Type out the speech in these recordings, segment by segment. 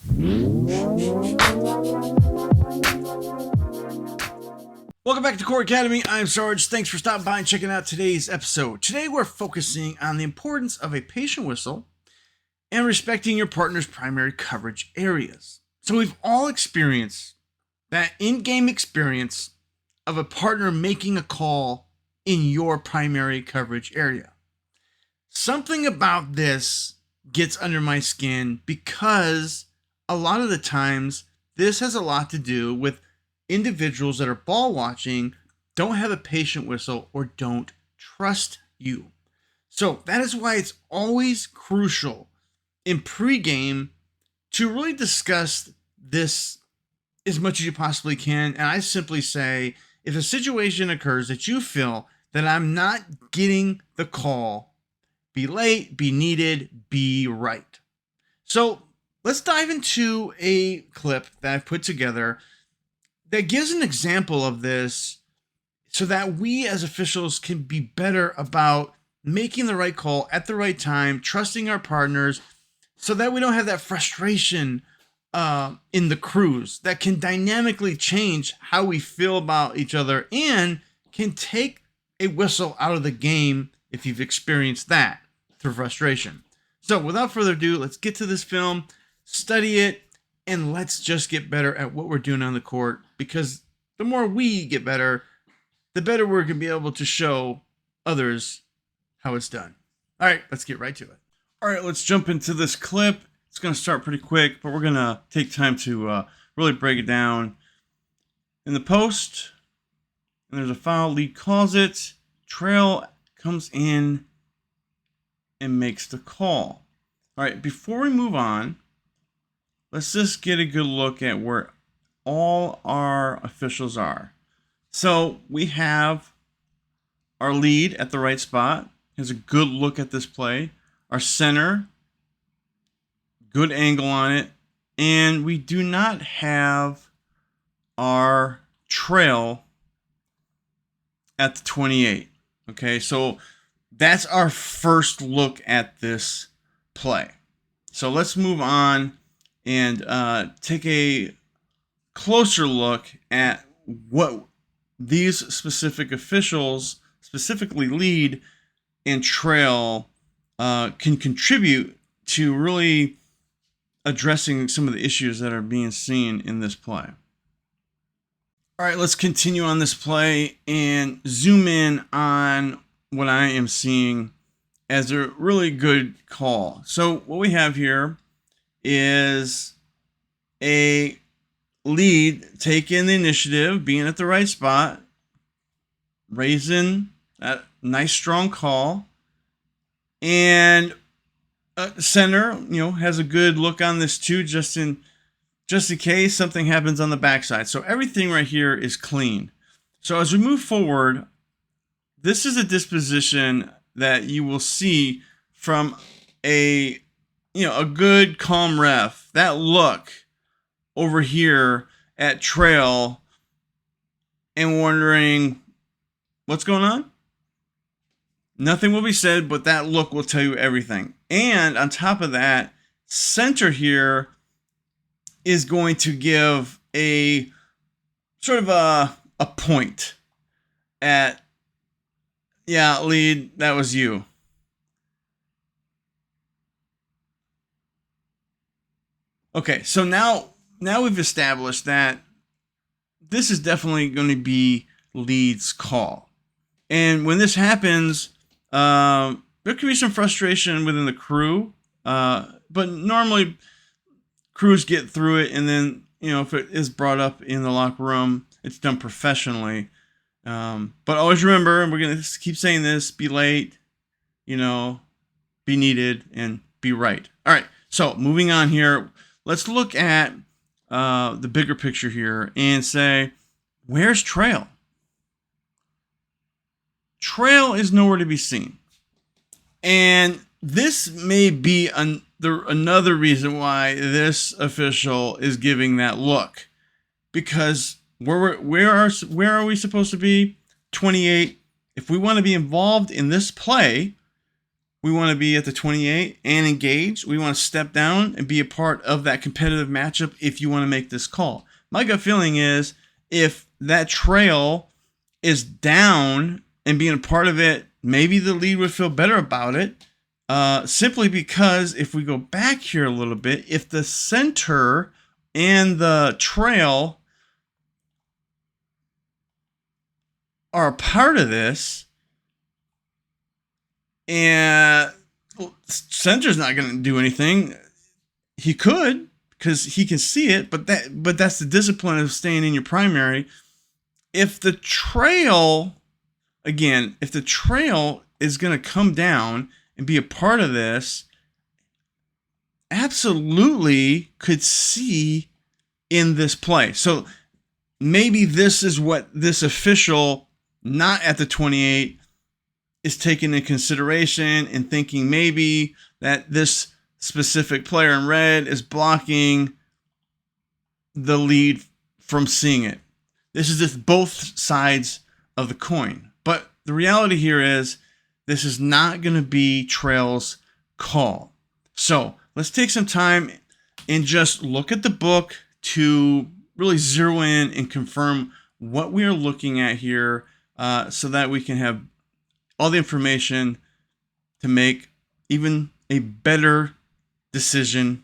Welcome back to C.O.R Academy. I'm Sarge. Thanks for stopping by and checking out today's episode. Today we're focusing on the importance of a patient whistle and respecting your partner's primary coverage areas. So we've all experienced that in-game experience of a partner making a call in your primary coverage area. Something about this gets under my skin because a lot of the times this has a lot to do with individuals that are ball watching, don't have a patient whistle, or don't trust you. So that is why it's always crucial in pregame to really discuss this as much as you possibly can. And I simply say, if a situation occurs that you feel that I'm not getting the call, be late, be needed, be right. So let's dive into a clip that I've put together that gives an example of this so that we as officials can be better about making the right call at the right time, trusting our partners, so that we don't have that frustration in the crews that can dynamically change how we feel about each other and can take a whistle out of the game if you've experienced that through frustration. So without further ado, let's get to this film, study it, and let's just get better at what we're doing on the court, because the more we get better, the better we're going to be able to show others how it's done. All right, let's get right to it. All right, let's jump into this clip. It's going to start pretty quick, but we're going to take time to really break it down. In the post, and there's a foul, lead calls it. Trail comes in and makes the call. All right, before we move on, let's just get a good look at where all our officials are. So we have our lead at the right spot. Has a good look at this play. Our center, good angle on it. And we do not have our trail at the 28. Okay, so that's our first look at this play. So let's move on and take a closer look at what these specific officials, specifically lead and trail, can contribute to really addressing some of the issues that are being seen in this play. All right, let's continue on this play and zoom in on what I am seeing as a really good call. So what we have here is a lead taking the initiative, being at the right spot, raising that nice strong call, and center, has a good look on this too, just in case something happens on the backside. So everything right here is clean. So as we move forward, this is a disposition that you will see from a good calm ref. That look over here at trail and wondering what's going on. Nothing will be said, but that look will tell you everything. And on top of that, center here is going to give a sort of a point at, yeah, lead, that was you. Okay, so now we've established that this is definitely going to be lead's call. And when this happens, there could be some frustration within the crew, but normally crews get through it, and then, if it is brought up in the locker room, it's done professionally. But always remember, and we're going to keep saying this, be late, be needed, and be right. All right, so moving on here, let's look at the bigger picture here and say, where's Trail? Trail is nowhere to be seen. And this may be another reason why this official is giving that look. Because where are we supposed to be? 28. If we want to be involved in this play, We want to be at the 28 and engage. We want to step down and be a part of that competitive matchup if you want to make this call. My gut feeling is if that trail is down and being a part of it, maybe the lead would feel better about it. Simply because if we go back here a little bit, if the center and the trail are a part of this, and center's not going to do anything. He could because he can see it, but that's the discipline of staying in your primary. If the trail, again, if the trail is going to come down and be a part of this, absolutely could see in this play. So maybe this is what this official, not at the 28, is taking into consideration and thinking maybe that this specific player in red is blocking the lead from seeing it. This is just both sides of the coin. But the reality here is this is not going to be trail's call. So let's take some time and just look at the book to really zero in and confirm what we are looking at here, so that we can have all the information to make even a better decision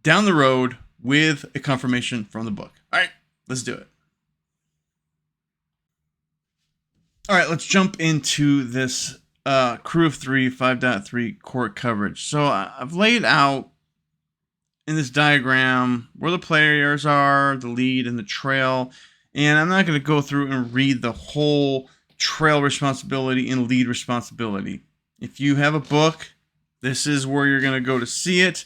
down the road with a confirmation from the book. All right, let's do it. All right, let's jump into this Crew of 3 5.3 court coverage. So I've laid out in this diagram where the players are, the lead and the trail, and I'm not going to go through and read the whole trail responsibility and lead responsibility. If you have a book, this is where you're going to go to see it.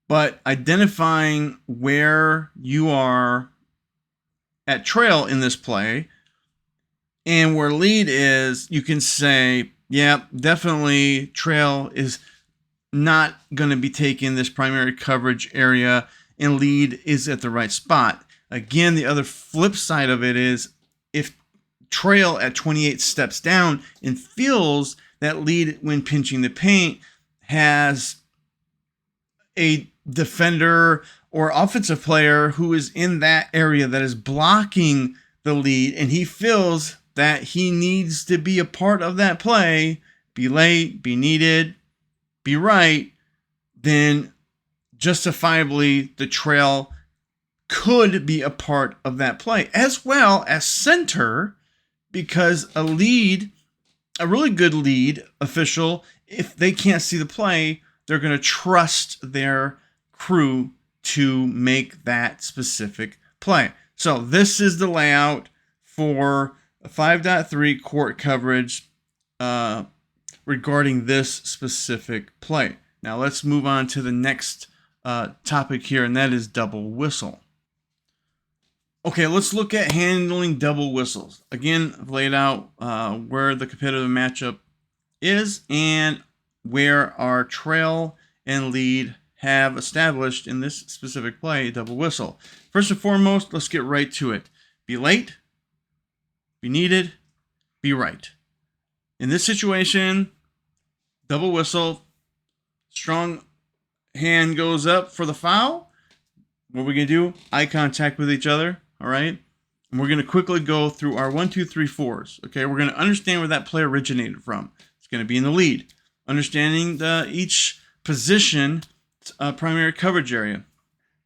But identifying where you are at trail in this play and where lead is, you can say, yeah, definitely trail is not going to be taking this primary coverage area and lead is at the right spot. Again, the other flip side of it is if trail at 28 steps down and feels that lead when pinching the paint has a defender or offensive player who is in that area that is blocking the lead, and he feels that he needs to be a part of that play, be late, be needed, be right, then justifiably the trail could be a part of that play, as well as center, because a lead, a really good lead official, if they can't see the play, they're going to trust their crew to make that specific play. So this is the layout for a 5.3 court coverage regarding this specific play. Now let's move on to the next topic here, and that is double whistle. Okay, let's look at handling double whistles. Again, I've laid out where the competitive matchup is and where our trail and lead have established in this specific play double whistle. First and foremost, let's get right to it. Be late, be needed, be right. In this situation, double whistle, strong hand goes up for the foul. What are we going to do? Eye contact with each other. All right. And we're going to quickly go through our 1, 2, 3, 4s. Okay. We're going to understand where that play originated from. It's going to be in the lead. Understanding each position primary coverage area.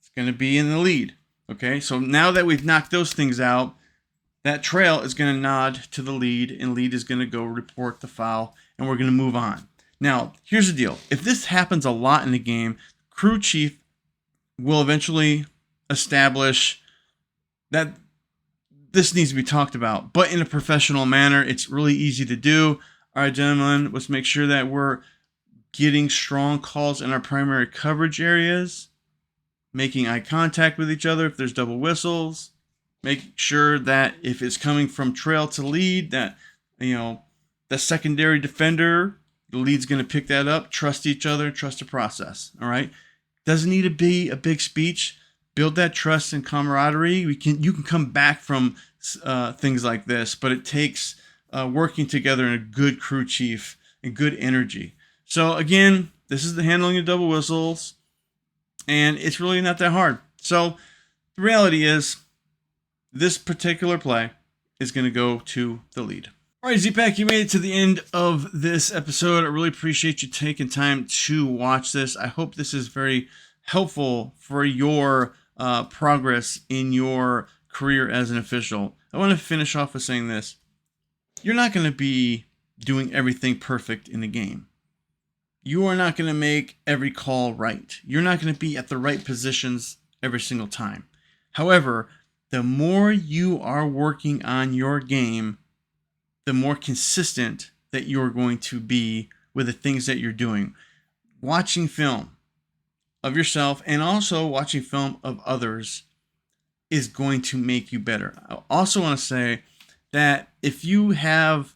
It's going to be in the lead. Okay. So now that we've knocked those things out, that trail is going to nod to the lead, and lead is going to go report the foul, and we're going to move on. Now, here's the deal. If this happens a lot in the game, crew chief will eventually establish that this needs to be talked about, but in a professional manner. It's really easy to do. All right, gentlemen, let's make sure that we're getting strong calls in our primary coverage areas, making eye contact with each other if there's double whistles, make sure that if it's coming from trail to lead, that, the secondary defender, the lead's going to pick that up, trust each other, trust the process. All right. Doesn't need to be a big speech. Build that trust and camaraderie. You can come back from things like this, but it takes working together in a good crew chief and good energy. So again, this is the handling of double whistles, and it's really not that hard. So the reality is, this particular play is going to go to the lead. All right, Z-Pack, you made it to the end of this episode. I really appreciate you taking time to watch this. I hope this is very helpful for your progress in your career as an official. I want to finish off with saying this. You're not going to be doing everything perfect in the game. You are not going to make every call right. You're not going to be at the right positions every single time. However, the more you are working on your game, the more consistent that you're going to be with the things that you're doing. Watching film of yourself and also watching film of others is going to make you better. I also want to say that if you have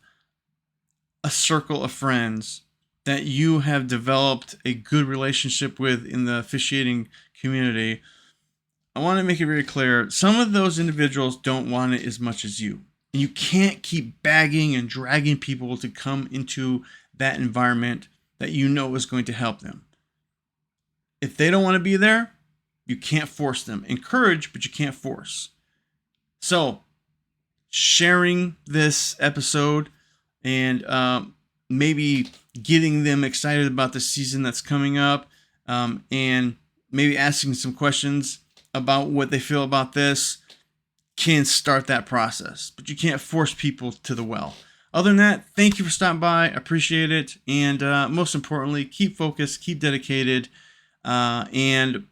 a circle of friends that you have developed a good relationship with in the officiating community, I want to make it very clear, some of those individuals don't want it as much as you. And you can't keep bagging and dragging people to come into that environment that you know is going to help them. If they don't want to be there, you can't force them. Encourage, but you can't force. So, sharing this episode and maybe getting them excited about the season that's coming up, and maybe asking some questions about what they feel about this can start that process. But you can't force people to the well. Other than that, thank you for stopping by. I appreciate it. And most importantly, keep focused, keep dedicated, and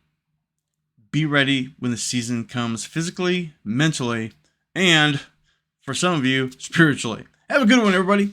be ready when the season comes physically, mentally, and for some of you, spiritually. Have a good one, everybody.